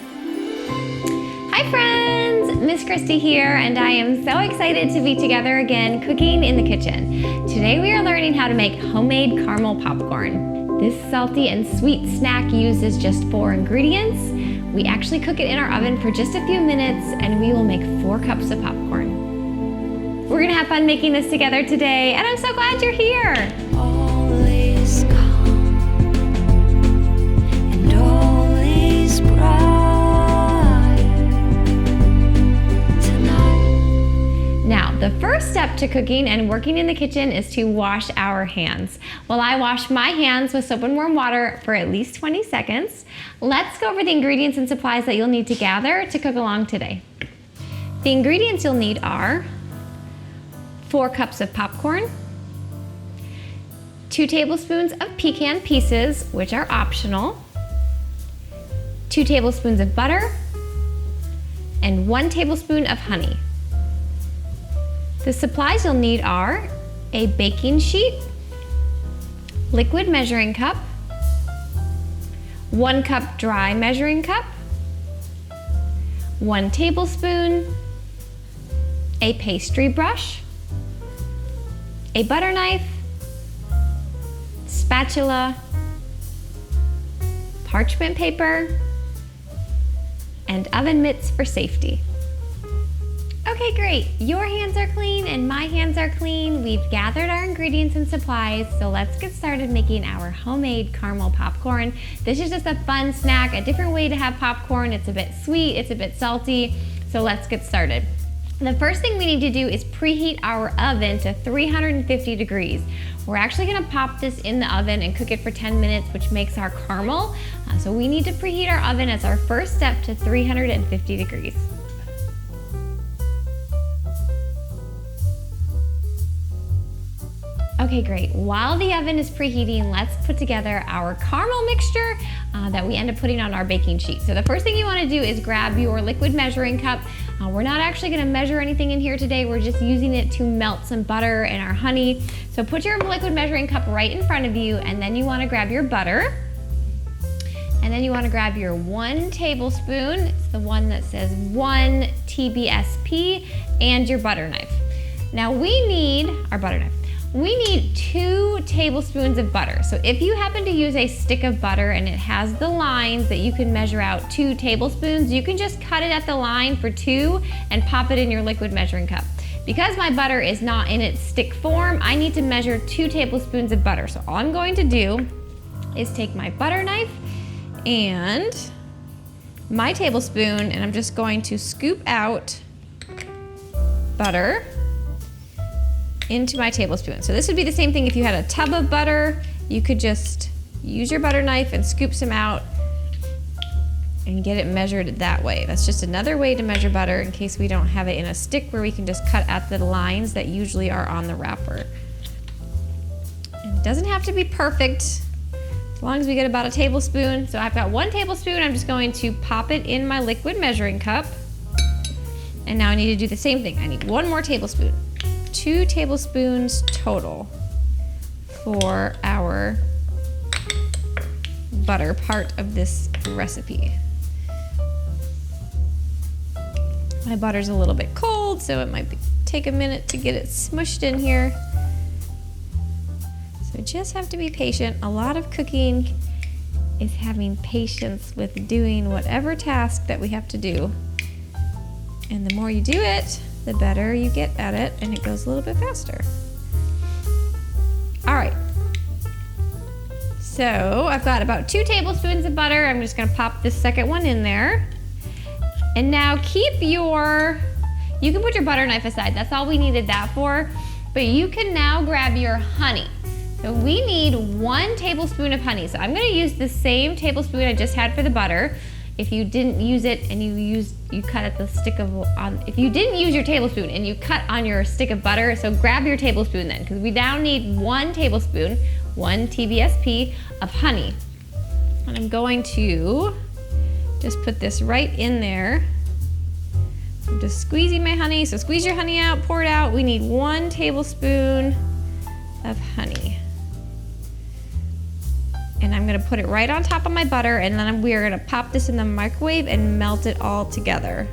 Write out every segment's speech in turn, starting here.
Hi friends, Miss Kristi here, and I am so excited to be together again cooking in the kitchen. Today we are learning how to make homemade caramel popcorn. This salty and sweet snack uses just 4 ingredients. We actually cook it in our oven for just a few minutes, and we will make 4 cups of popcorn. We're gonna have fun making this together today, and I'm so glad you're here. All is calm and all is bright tonight. Now, the first step to cooking and working in the kitchen is to wash our hands. Well, I wash my hands with soap and warm water for at least 20 seconds. Let's go over the ingredients and supplies that you'll need to gather to cook along today. The ingredients you'll need are 4 cups of popcorn, 2 tablespoons of pecan pieces, which are optional, 2 tablespoons of butter, and 1 tablespoon of honey. The supplies you'll need are a baking sheet, liquid measuring cup, 1 cup dry measuring cup, 1 tablespoon, a pastry brush, a butter knife, spatula, parchment paper, and oven mitts for safety. Okay, great. Your hands are clean and my hands are clean. We've gathered our ingredients and supplies, so let's get started making our homemade caramel popcorn. This is just a fun snack, a different way to have popcorn. It's a bit sweet, it's a bit salty, so let's get started. The first thing we need to do is preheat our oven to 350 degrees. We're actually gonna pop this in the oven and cook it for 10 minutes, which makes our caramel. So we need to preheat our oven as our first step to 350 degrees. Okay, great. While the oven is preheating, let's put together our caramel mixture that we end up putting on our baking sheet. So the first thing you want to do is grab your liquid measuring cup. We're not actually going to measure anything in here today. We're just using it to melt some butter and our honey. So put your liquid measuring cup right in front of you, and then you want to grab your butter. And then you want to grab your 1 tablespoon. It's the one that says 1 tbsp, and your butter knife. Now we need our butter knife. We need 2 tablespoons of butter. So if you happen to use a stick of butter and it has the lines that you can measure out 2 tablespoons, you can just cut it at the line for 2 and pop it in your liquid measuring cup. Because my butter is not in its stick form, I need to measure 2 tablespoons of butter. So all I'm going to do is take my butter knife and my tablespoon, and I'm just going to scoop out butter into my tablespoon. So this would be the same thing if you had a tub of butter. You could just use your butter knife and scoop some out and get it measured that way. That's just another way to measure butter in case we don't have it in a stick where we can just cut at the lines that usually are on the wrapper. And it doesn't have to be perfect as long as we get about a tablespoon. So I've got 1 tablespoon. I'm just going to pop it in my liquid measuring cup. And now I need to do the same thing. I need 1 more tablespoon. 2 tablespoons total for our butter part of this recipe. My butter's a little bit cold, so it might take a minute to get it smushed in here. So just have to be patient. A lot of cooking is having patience with doing whatever task that we have to do. And the more you do it, the better you get at it, and it goes a little bit faster. All right. So I've got about 2 tablespoons of butter. I'm just gonna pop this second one in there. And now you can put your butter knife aside. That's all we needed that for. But you can now grab your honey. So we need 1 tablespoon of honey. So I'm gonna use the same tablespoon I just had for the butter. If you didn't use it and you cut at the stick of, if you didn't use your tablespoon and you cut on your stick of butter, so grab your tablespoon then, because we now need 1 tablespoon, 1 tbsp of honey. And I'm going to just put this right in there. I'm just squeezing my honey. So squeeze your honey out, pour it out. We need 1 tablespoon of honey. And I'm gonna put it right on top of my butter, and then we are gonna pop this in the microwave and melt it all together.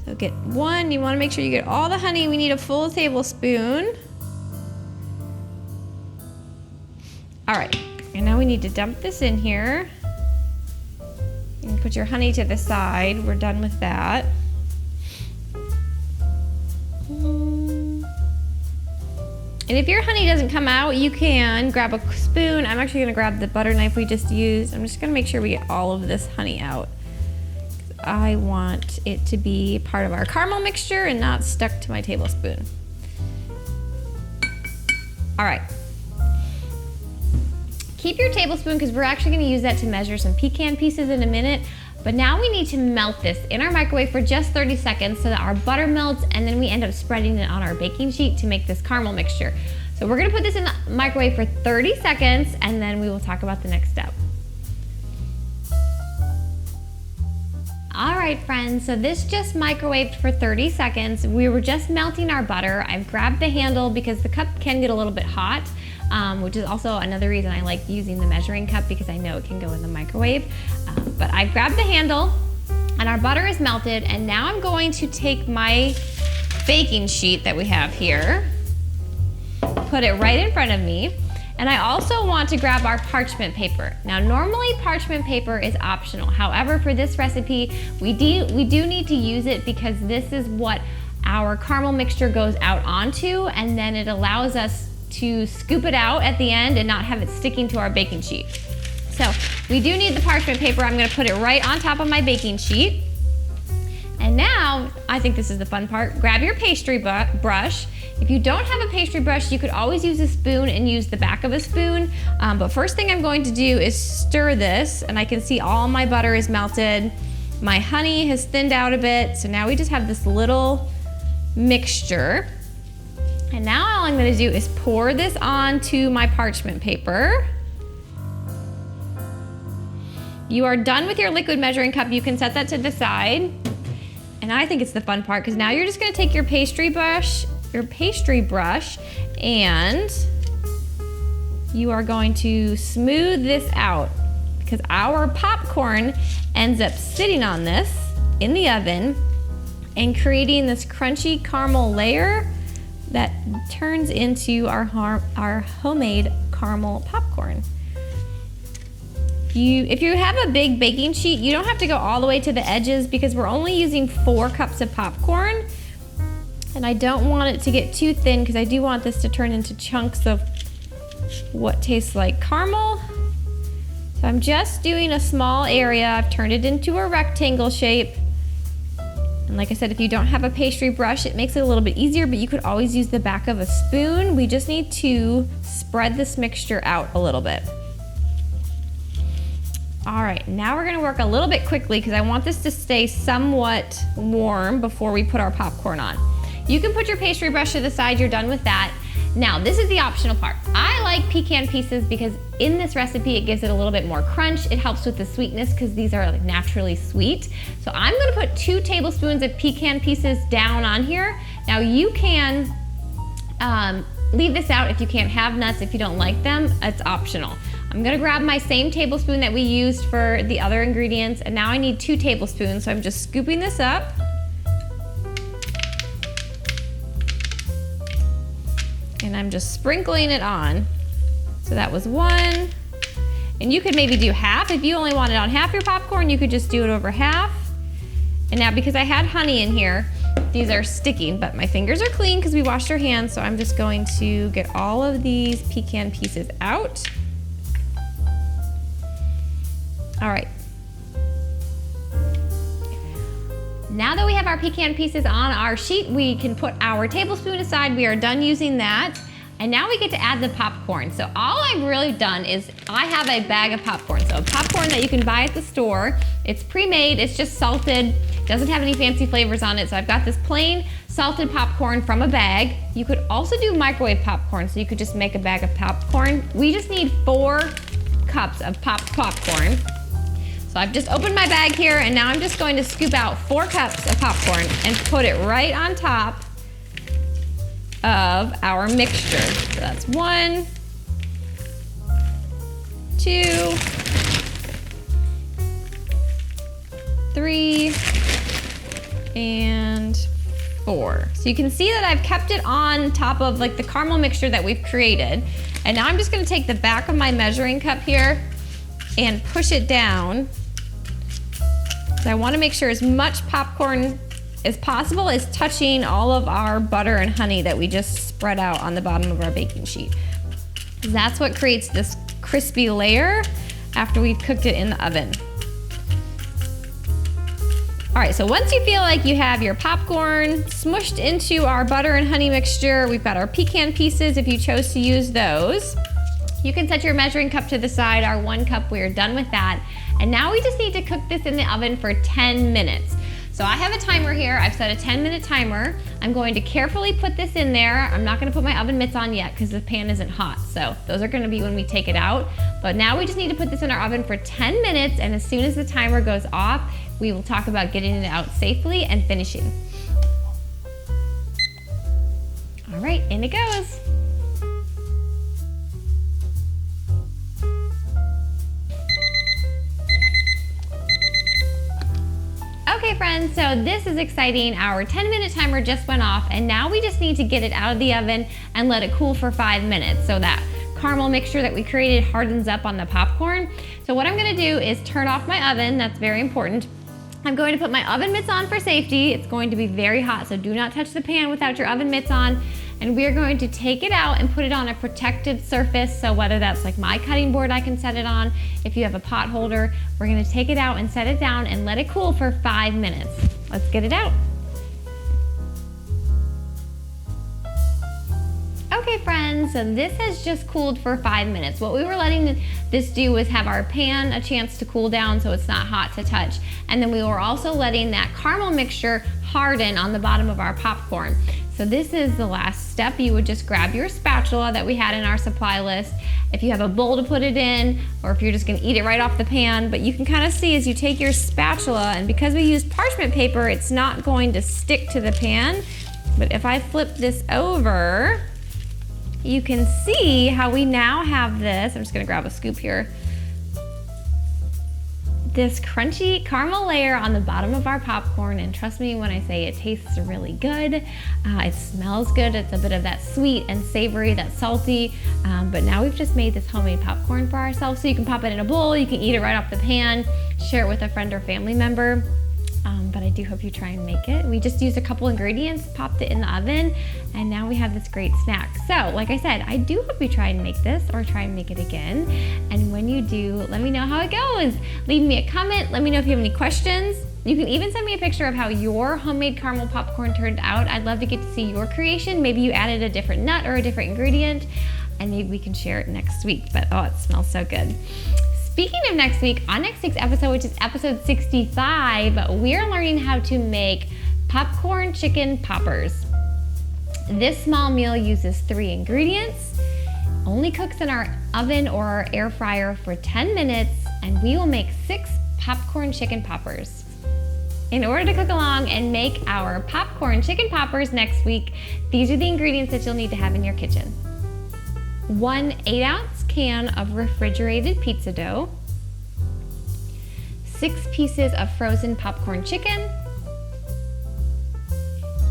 So get one, you wanna make sure you get all the honey. We need a full tablespoon. All right, and now we need to dump this in here. You can put your honey to the side. We're done with that. And if your honey doesn't come out, you can grab a spoon. I'm actually gonna grab the butter knife we just used. I'm just gonna make sure we get all of this honey out. I want it to be part of our caramel mixture and not stuck to my tablespoon. All right. Keep your tablespoon because we're actually gonna use that to measure some pecan pieces in a minute. But now we need to melt this in our microwave for just 30 seconds so that our butter melts, and then we end up spreading it on our baking sheet to make this caramel mixture. So we're gonna put this in the microwave for 30 seconds and then we will talk about the next step. All right, friends, so this just microwaved for 30 seconds. We were just melting our butter. I've grabbed the handle because the cup can get a little bit hot, which is also another reason I like using the measuring cup because I know it can go in the microwave. But I grabbed the handle and our butter is melted, and now I'm going to take my baking sheet that we have here, put it right in front of me, and I also want to grab our parchment paper. Now normally parchment paper is optional. However, for this recipe, we do need to use it because this is what our caramel mixture goes out onto, and then it allows us to scoop it out at the end and not have it sticking to our baking sheet. So we do need the parchment paper. I'm gonna put it right on top of my baking sheet. And now, I think this is the fun part, grab your pastry brush. If you don't have a pastry brush, you could always use a spoon and use the back of a spoon. But first thing I'm going to do is stir this, and I can see all my butter is melted. My honey has thinned out a bit, so now we just have this little mixture. And now all I'm gonna do is pour this onto my parchment paper. You are done with your liquid measuring cup. You can set that to the side. And I think it's the fun part because now you're just gonna take your pastry brush, and you are going to smooth this out because our popcorn ends up sitting on this in the oven and creating this crunchy caramel layer that turns into our homemade caramel popcorn. If you have a big baking sheet, you don't have to go all the way to the edges because we're only using 4 cups of popcorn. And I don't want it to get too thin because I do want this to turn into chunks of what tastes like caramel. So I'm just doing a small area. I've turned it into a rectangle shape. And like I said, if you don't have a pastry brush, it makes it a little bit easier, but you could always use the back of a spoon. We just need to spread this mixture out a little bit. All right, now we're gonna work a little bit quickly because I want this to stay somewhat warm before we put our popcorn on. You can put your pastry brush to the side, you're done with that. Now, this is the optional part. I like pecan pieces because in this recipe, it gives it a little bit more crunch. It helps with the sweetness because these are naturally sweet. So I'm gonna put 2 tablespoons of pecan pieces down on here. Now you can leave this out if you can't have nuts, if you don't like them, it's optional. I'm gonna grab my same tablespoon that we used for the other ingredients, and now I need 2 tablespoons, so I'm just scooping this up. And I'm just sprinkling it on. So that was 1. And you could maybe do half. If you only wanted on half your popcorn, you could just do it over half. And now because I had honey in here, these are sticking, but my fingers are clean because we washed our hands, so I'm just going to get all of these pecan pieces out. All right. Now that we have our pecan pieces on our sheet, we can put our tablespoon aside. We are done using that. And now we get to add the popcorn. So all I've really done is I have a bag of popcorn. So popcorn that you can buy at the store. It's pre-made, it's just salted, doesn't have any fancy flavors on it. So I've got this plain salted popcorn from a bag. You could also do microwave popcorn, so you could just make a bag of popcorn. We just need 4 cups of popcorn. So I've just opened my bag here, and now I'm just going to scoop out 4 cups of popcorn and put it right on top of our mixture. So that's 1, 2, 3, and 4. So you can see that I've kept it on top of like the caramel mixture that we've created. And now I'm just gonna take the back of my measuring cup here and push it down. So I wanna make sure as much popcorn as possible is touching all of our butter and honey that we just spread out on the bottom of our baking sheet. That's what creates this crispy layer after we've cooked it in the oven. All right, so once you feel like you have your popcorn smushed into our butter and honey mixture, we've got our pecan pieces if you chose to use those. You can set your measuring cup to the side. Our 1 cup, we're done with that. And now we just need to cook this in the oven for 10 minutes. So I have a timer here. I've set a 10-minute timer. I'm going to carefully put this in there. I'm not gonna put my oven mitts on yet because the pan isn't hot. So those are gonna be when we take it out. But now we just need to put this in our oven for 10 minutes, and as soon as the timer goes off, we will talk about getting it out safely and finishing. All right, in it goes. Okay friends, so this is exciting. Our 10-minute timer just went off, and now we just need to get it out of the oven and let it cool for 5 minutes so that caramel mixture that we created hardens up on the popcorn. So what I'm gonna do is turn off my oven. That's very important. I'm going to put my oven mitts on for safety. It's going to be very hot, so do not touch the pan without your oven mitts on. And we are going to take it out and put it on a protected surface. So whether that's like my cutting board I can set it on, if you have a pot holder, we're gonna take it out and set it down and let it cool for 5 minutes. Let's get it out. Okay friends, so this has just cooled for 5 minutes. What we were letting this do was have our pan a chance to cool down so it's not hot to touch. And then we were also letting that caramel mixture harden on the bottom of our popcorn. So this is the last step. You would just grab your spatula that we had in our supply list. If you have a bowl to put it in, or if you're just gonna eat it right off the pan, but you can kind of see as you take your spatula, and because we use parchment paper, it's not going to stick to the pan. But if I flip this over, you can see how we now have this. I'm just gonna grab a scoop here. This crunchy caramel layer on the bottom of our popcorn, and trust me when I say it tastes really good. It smells good. It's a bit of that sweet and savory, that salty, but now we've just made this homemade popcorn for ourselves. So you can pop it in a bowl, you can eat it right off the pan, share it with a friend or family member. But I do hope you try and make it. We just used a couple ingredients, popped it in the oven, and now we have this great snack. So, like I said, I do hope you try and make this or try and make it again. And when you do, let me know how it goes. Leave me a comment. Let me know if you have any questions. You can even send me a picture of how your homemade caramel popcorn turned out. I'd love to get to see your creation. Maybe you added a different nut or a different ingredient, and maybe we can share it next week. But oh, it smells so good. Speaking of next week, on next week's episode, which is episode 65, we are learning how to make popcorn chicken poppers. This small meal uses 3 ingredients, only cooks in our oven or our air fryer for 10 minutes, and we will make 6 popcorn chicken poppers. In order to cook along and make our popcorn chicken poppers next week, these are the ingredients that you'll need to have in your kitchen. 1 8-ounce can of refrigerated pizza dough, 6 pieces of frozen popcorn chicken,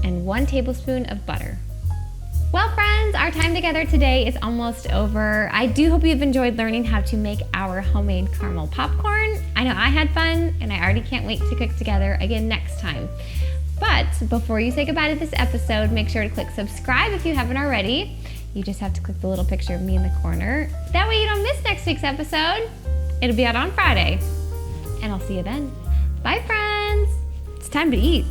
and 1 tablespoon of butter. Well friends, our time together today is almost over. I do hope you've enjoyed learning how to make our homemade caramel popcorn. I know I had fun, and I already can't wait to cook together again next time. But before you say goodbye to this episode, make sure to click subscribe if you haven't already. You just have to click the little picture of me in the corner. That way you don't miss next week's episode. It'll be out on Friday. And I'll see you then. Bye friends. It's time to eat.